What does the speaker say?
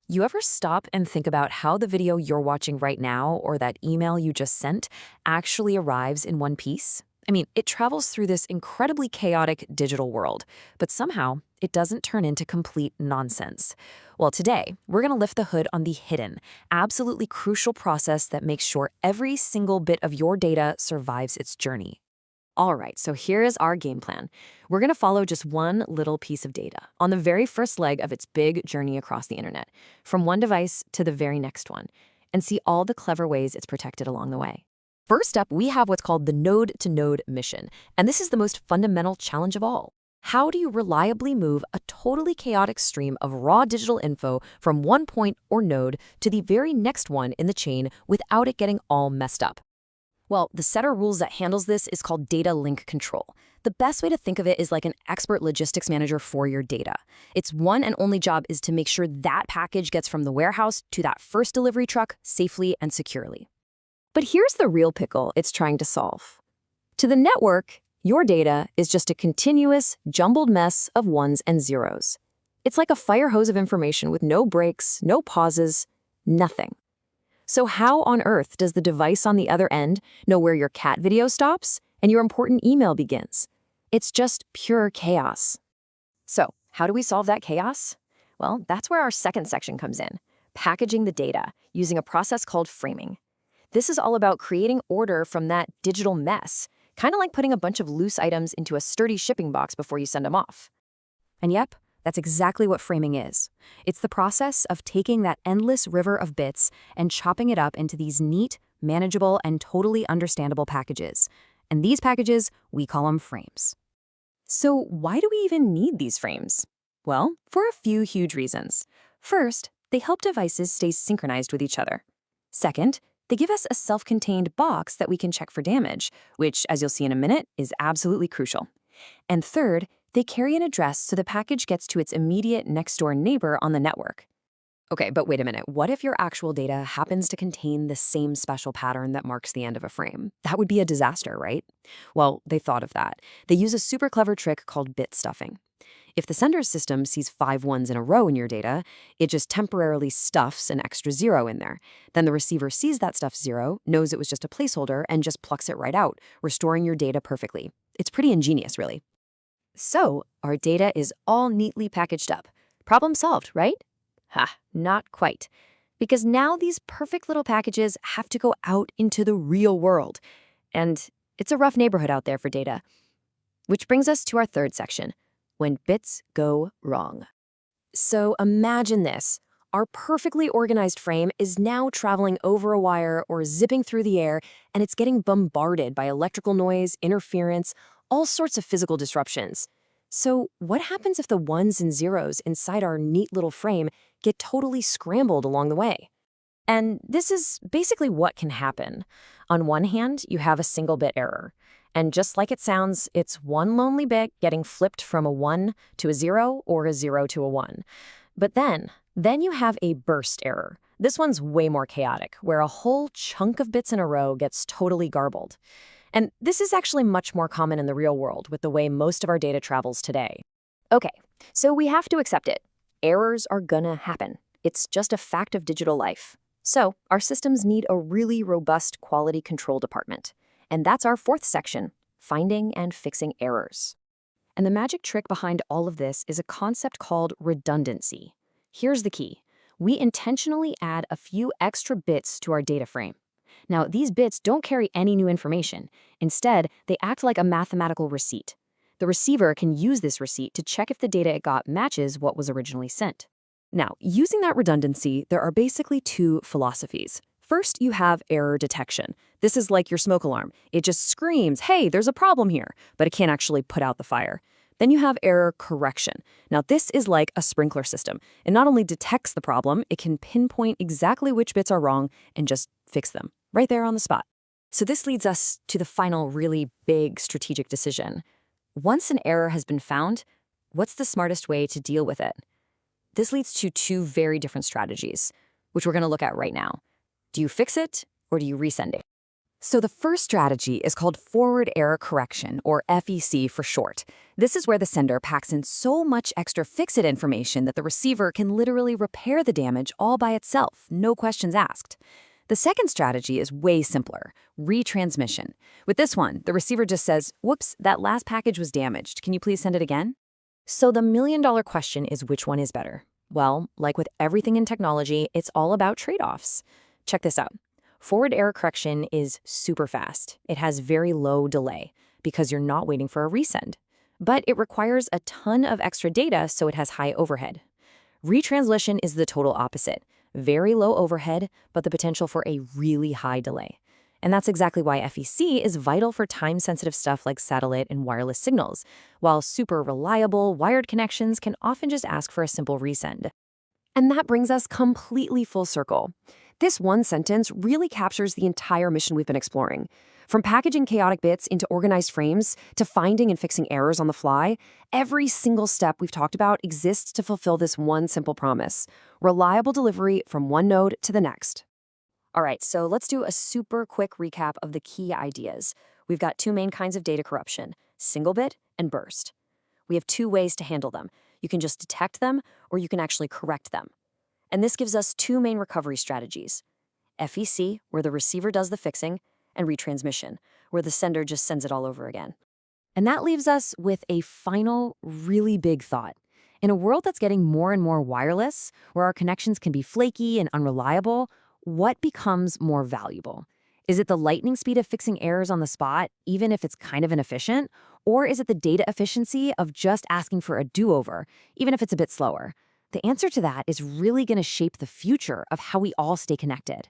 You ever stop and think about how the video you're watching right now or that email you just sent actually arrives in one piece? I mean, it travels through this incredibly chaotic digital world, but somehow it doesn't turn into complete nonsense. Well, today, we're going to lift the hood on the hidden, absolutely crucial process that makes sure every single bit of your data survives its journey. All right, so here is our game plan. We're going to follow just one little piece of data on the very first leg of its big journey across the internet, from one device to the very next one, and see all the clever ways it's protected along the way. First up, we have what's called the node-to-node mission, and this is the most fundamental challenge of all. How do you reliably move a totally chaotic stream of raw digital info from one point or node to the very next one in the chain without it getting all messed up? Well, the set of rules that handles this is called data link control. The best way to think of it is like an expert logistics manager for your data. Its one and only job is to make sure that package gets from the warehouse to that first delivery truck safely and securely. But here's the real pickle it's trying to solve. To the network, your data is just a continuous, jumbled mess of ones and zeros. It's like a fire hose of information with no breaks, no pauses, nothing. So how on earth does the device on the other end know where your cat video stops and your important email begins? It's just pure chaos. So how do we solve that chaos? Well, that's where our second section comes in, packaging the data using a process called framing. This is all about creating order from that digital mess, kind of like putting a bunch of loose items into a sturdy shipping box before you send them off. And yep, that's exactly what framing is. It's the process of taking that endless river of bits and chopping it up into these neat, manageable, and totally understandable packages. And these packages, we call them frames. So why do we even need these frames? Well, for a few huge reasons. First, they help devices stay synchronized with each other. Second, they give us a self-contained box that we can check for damage, which, as you'll see in a minute, is absolutely crucial. And third, they carry an address so the package gets to its immediate next-door neighbor on the network. Okay, but wait a minute. What if your actual data happens to contain the same special pattern that marks the end of a frame? That would be a disaster, right? Well, they thought of that. They use a super clever trick called bit stuffing. If the sender's system sees 5 ones in a row in your data, it just temporarily stuffs an extra 0 in there. Then the receiver sees that stuffed 0, knows it was just a placeholder, and just plucks it right out, restoring your data perfectly. It's pretty ingenious, really. So, our data is all neatly packaged up. Problem solved, right? Ha, not quite. Because now these perfect little packages have to go out into the real world. And it's a rough neighborhood out there for data. Which brings us to our third section, when bits go wrong. So imagine this. Our perfectly organized frame is now traveling over a wire or zipping through the air, and it's getting bombarded by electrical noise, interference, all sorts of physical disruptions. So what happens if the ones and zeros inside our neat little frame get totally scrambled along the way? And this is basically what can happen. On one hand, you have a single bit error. And just like it sounds, it's one lonely bit getting flipped from a 1 to a 0 or a 0 to a 1. But then you have a burst error. This one's way more chaotic, where a whole chunk of bits in a row gets totally garbled. And this is actually much more common in the real world with the way most of our data travels today. Okay, so we have to accept it. Errors are gonna happen. It's just a fact of digital life. So our systems need a really robust quality control department. And that's our fourth section, finding and fixing errors. And the magic trick behind all of this is a concept called redundancy. Here's the key. We intentionally add a few extra bits to our data frame. Now, these bits don't carry any new information. Instead, they act like a mathematical receipt. The receiver can use this receipt to check if the data it got matches what was originally sent. Now, using that redundancy, there are basically two philosophies. First, you have error detection. This is like your smoke alarm. It just screams, hey, there's a problem here, but it can't actually put out the fire. Then you have error correction. Now, this is like a sprinkler system. It not only detects the problem, it can pinpoint exactly which bits are wrong and just fix them right there on the spot. So this leads us to the final really big strategic decision. Once an error has been found, what's the smartest way to deal with it? This leads to two very different strategies, which we're going to look at right now. Do you fix it or do you resend it? So the first strategy is called forward error correction, or FEC for short. This is where the sender packs in so much extra fix-it information that the receiver can literally repair the damage all by itself, no questions asked. The second strategy is way simpler, retransmission. With this one, the receiver just says, whoops, that last package was damaged. Can you please send it again? So the million-dollar question is, which one is better? Well, like with everything in technology, it's all about trade-offs. Check this out. Forward error correction is super fast. It has very low delay because you're not waiting for a resend. But it requires a ton of extra data, so it has high overhead. Retransmission is the total opposite. Very low overhead, but the potential for a really high delay. And that's exactly why FEC is vital for time-sensitive stuff like satellite and wireless signals, while super reliable wired connections can often just ask for a simple resend. And that brings us completely full circle. This one sentence really captures the entire mission we've been exploring. From packaging chaotic bits into organized frames to finding and fixing errors on the fly, every single step we've talked about exists to fulfill this one simple promise: reliable delivery from one node to the next. All right, so let's do a super quick recap of the key ideas. We've got two main kinds of data corruption: single bit and burst. We have two ways to handle them. You can just detect them, or you can actually correct them. And this gives us two main recovery strategies: FEC, where the receiver does the fixing, and retransmission, where the sender just sends it all over again. And that leaves us with a final, really big thought. In a world that's getting more and more wireless, where our connections can be flaky and unreliable, what becomes more valuable? Is it the lightning speed of fixing errors on the spot, even if it's kind of inefficient? Or is it the data efficiency of just asking for a do-over, even if it's a bit slower? The answer to that is really going to shape the future of how we all stay connected.